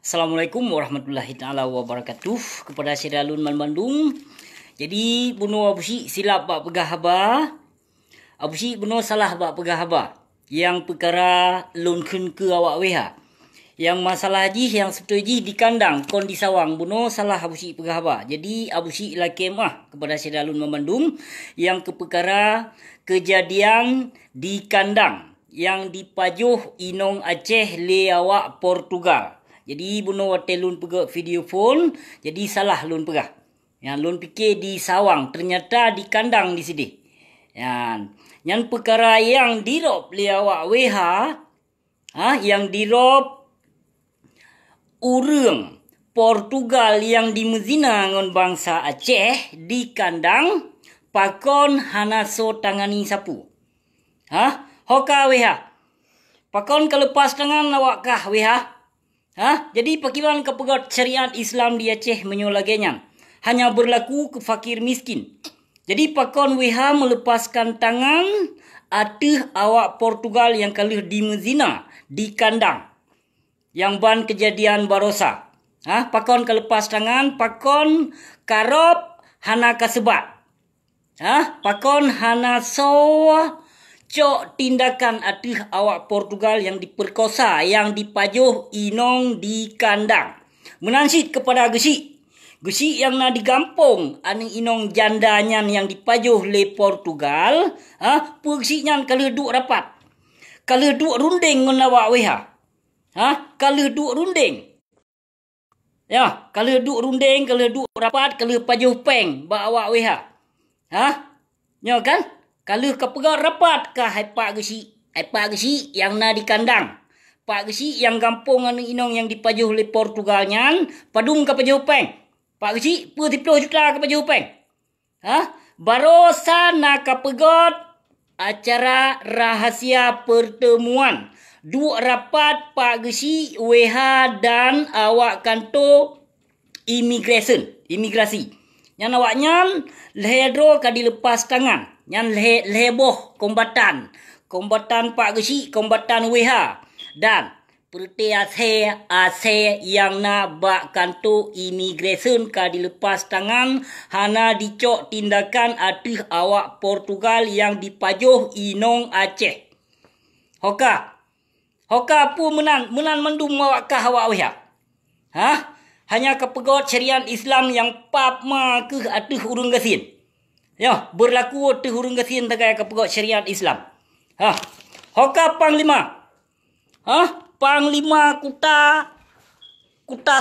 Assalamualaikum warahmatullahi taala wabarakatuh. Kepada Syedalun Man Bandung. Jadi bunuh abusi silap bak pegah haba. Abusi bunuh salah bak pegah haba. Yang perkara lun kun ke awak weha. Yang masalah ji yang sebetul ji di kandang kon di sawang bunuh salah abusi pegah haba. Jadi abusi lakem kepada Syedalun Man Bandung yang ke perkara kejadian di kandang yang dipajuh Inong Aceh le awak Portugal. Jadi bunuh wate lun pegak video phone, jadi salah lun pegah. Yang lun fikir di sawang, ternyata di kandang di sini. Yang perkara yang dirop le awak weha, yang dirop urang Portugal yang dimezina ngon bangsa Aceh di kandang pakon hanaso tangani sapu. Hoka weha. Pakon kelepas tangan awak kah weha? Jadi pakiran kepegat syariat Islam di Aceh menyolagenya hanya berlaku ke fakir miskin. Jadi pakon WH melepaskan tangan atih awak Portugal yang kalah di mezina di kandang yang ban kejadian barosa. Pakon kelepas tangan, pakon karop hana kasebat. Pakon hana sawa cok tindakan atih awak Portugal yang diperkosa, yang dipajuh Inong di kandang. Menansit kepada gesi. Gesi yang na digampung ane Inong jandanyan yang dipajuh le Portugal. Pegsinya kalau duk rapat. Kalau duk runding ngon awak weha. Kalau duk runding. Ya, kalau duk runding, kalau duk rapat, kalau pajuh peng ba awak weha. Nyo kan? Kalau kepegat rapat ke pak gesi yang na di kandang. Pak gesi yang gampung anu Inong yang dipajuh oleh Portugalnya, padung ke pajuh peng. Pak gesi 10 juta ke pajuh peng. Barosa na kepegat acara rahasia pertemuan. Dua rapat pak gesi WH dan awak kantor imigrasi. Yang awaknya lehedro ka dilepas tangan. Yang leheboh kombatan pak gesi, kombatan WH dan perti Aceh yang na bak kantor imigresen ka dilepas tangan hana dicok tindakan atih awak Portugal yang dipajuh Inong Aceh. Hoka pu menan mendum awak kah awak WH. Hanya kepegot syariat Islam yang pap ma ke atih urung gasin. Ya, berlaku atih urung gasin tagai kepegot syariat Islam. Hoka Panglima. Panglima kuta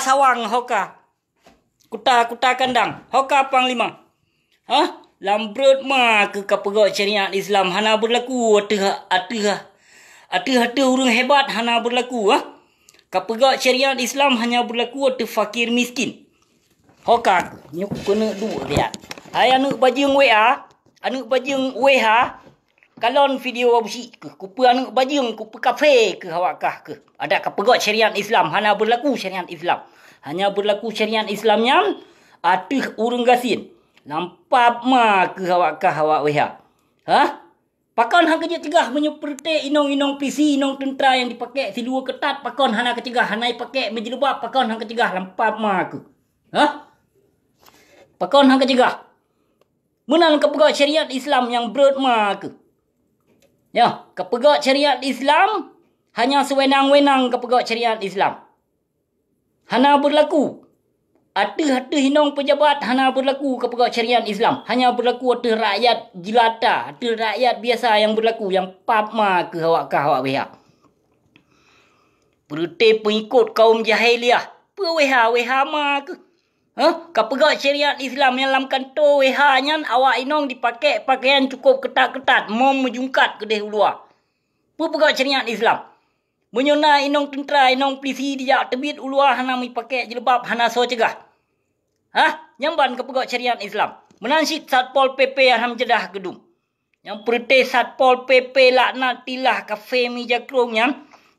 sawang hoka. Kuta kandang. Hoka Panglima. Lambrut ma ke kepegot syariat Islam hana berlaku atih urung hebat hana berlaku. Kepegat syariat Islam hanya berlaku atau fakir miskin. Hoka nyuk kena dua lihat. Hai anu bajing WA, anu bajing WH, kalon video abusi ke. Kupa anu bajing, kupa kafe ke awak kah ke. Ada kepegat syariat Islam hanya berlaku syariat Islam. Hanya berlaku syariat Islamnya atih urung gasin. Lampap ma ke awak kah awak WH. Pakon hang kerja cegah menyeperti Inong PC, Inong tentera yang dipakai silua ketat. Pakon hana kecegah, hanai pakai menjelubab. Pakon hang kecegah lampap ma ke. Pakon hang kecegah. Menang kepegat syariat Islam yang berat ma ke. Ya, kepegat syariat Islam hanya sewenang-wenang kepegat syariat Islam. Hana berlaku. Atih Inong pejabat hana berlaku kepegat syariat Islam. Hanya berlaku atih rakyat jelata, atih rakyat biasa yang berlaku yang papma ke awak WH. Perti pengikut kaum jahiliah. WH ma ke. Kepegat syariat Islam yang dalam kantor WH-nya awak Inong dipakai pakaian cukup ketat-ketat, mom menjungkat ke luar. Pepegat syariat Islam. Menyona Inong tentera, Inong polisi dijak tebit uluah hana pakai jilbab hana so cegah. Nyamban kepegat syariat Islam. Menansit Satpol PP Arham Jedah Gedung. Yang perti Satpol PP laknat tilah kafe meja krongnya.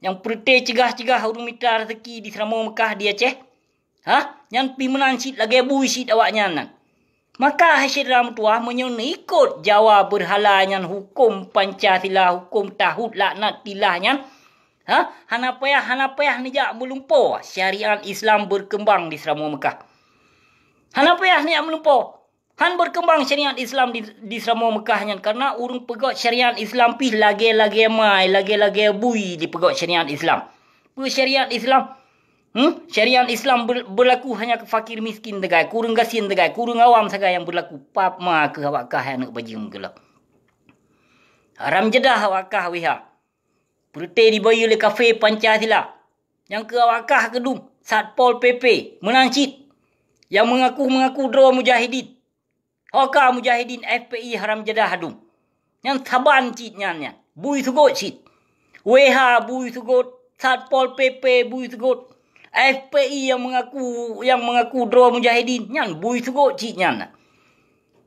Yang perti cegah-cegah urung mitra rezeki di Seramong Mekah di Aceh. Yang pi menansit lagi buisit awaknya nan. Maka hasil dalam tuah menyona ikut Jawa berhalanya hukum Pancasila, hukum tahud laknat tilahnya. Hana payah ni jak melumpo syariat Islam berkembang di Selama Mekah. Hana payah ni jak melumpo. Han berkembang syariat Islam di Selama Mekah nyan karena urung pegot syariat Islam pi lagi-lagi mai, lagi-lagi bui di pegot syariat Islam. Syariat Islam syariat Islam berlaku hanya ke fakir miskin tegai, kurang gasin tegai, kurang awam sagai yang berlaku. Pap ma ke awakah yang nak bajing gelap. Haram jedah awakah wiha. Perte dibayi oleh kafe Pancasila. Yang ke awakah kedum Satpol PP menancit. Yang mengaku draw mujahidin. Hoka mujahidin FPI haram jedah hadum. Yang taban cit nyan. Bui sugot cit. WH bui sugot. Satpol PP bui sugot. FPI yang mengaku draw mujahidin nyan bui sugot cik nyan.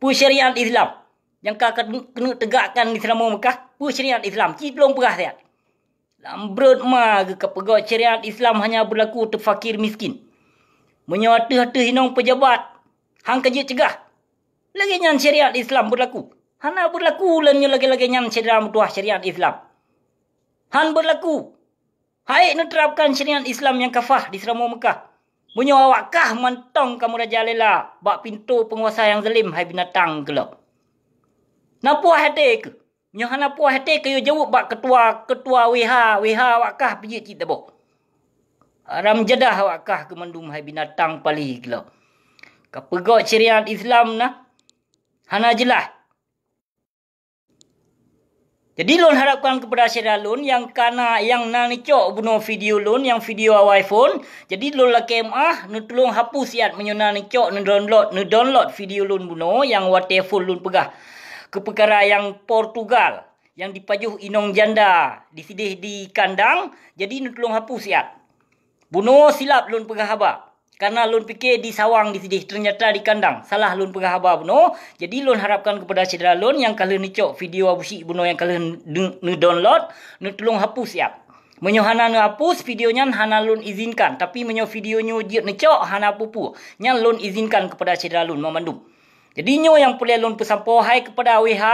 Pu syariat Islam yang kena tegakkan di Selama Mekah, pu syariat Islam cik belum perah siat. Lambrut ma ke pegot syariat Islam hanya berlaku untuk fakir miskin. Menyewata-hata hinong pejabat. Hang kerja cegah. Lagi nyan syariat Islam berlaku. Hana berlaku lenyo lagi-lagi nyan syariat Islam. Han berlaku. Hai menerapkan syariat Islam yang kafah di Selama Mekah. Bunyo awakah mantong kamu raja lela. Bak pintu penguasa yang zalim hai binatang ke lo. Napa hati ke? Bunyo hana puas hati ke yo jawab bak ketua WH awakah pijit cita bo. Haram jadah awakah ke mandum hai binatang pali ke lo. Kapegot syariat Islam na. Hana jelas. Jadi lon harapkan kepada syariat lon yang nanicok bunuh video lon yang video iPhone. Jadi lon la KMA nu tolong hapus siat menyuna nicok nu download video lon bunuh yang whatever lon pegah. Ke perkara yang Portugal yang dipajuh inong janda disidih di kandang. Jadi nu tolong hapus siat. Bunuh silap lon pegah haba. Karena lon fikir di sawang disidih ternyata di kandang. Salah lon pegah haba bunuh. Jadi lon harapkan kepada saudara lon yang kalau nicok video abusik bunuh yang kalau nu download, nu tolong hapus siap. Menyo hana nu hapus videonya hana lon izinkan. Tapi menyo videonya dia nicok hana pupu. Nyan lon izinkan kepada saudara lon memandum. Jadi nyo yang boleh lon pesampo hai kepada WH,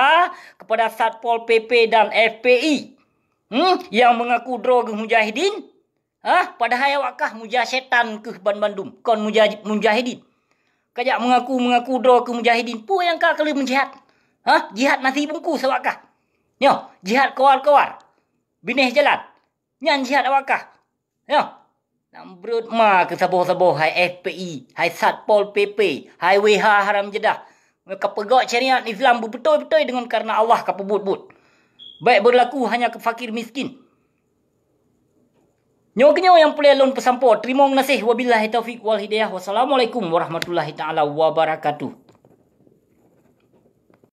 kepada Satpol PP dan FPI. Yang mengaku draw ke mujahidin. Padahal awakah mujah setan ke Bandung. Kon mujahidin. Kajak mengaku draw ke mujahidin. Pu yang kau kalau menjihad. Jihad nasi bungkus awakah. Yo, jihad kawar-kawar. Bineh jalan. Nyan jihad awakah. Yo. Nambrut ma ke saboh-saboh hai FPI, hai Satpol PP, hai WH haram jedah. Kapegot syariat Islam betul-betul dengan karena Allah kapebut-but. Baik berlaku hanya ke fakir miskin. Nyo yang boleh lon pesampo. Terima kasih. Wabillahi taufiq wal hidayah. Wassalamualaikum warahmatullahi taala wabarakatuh.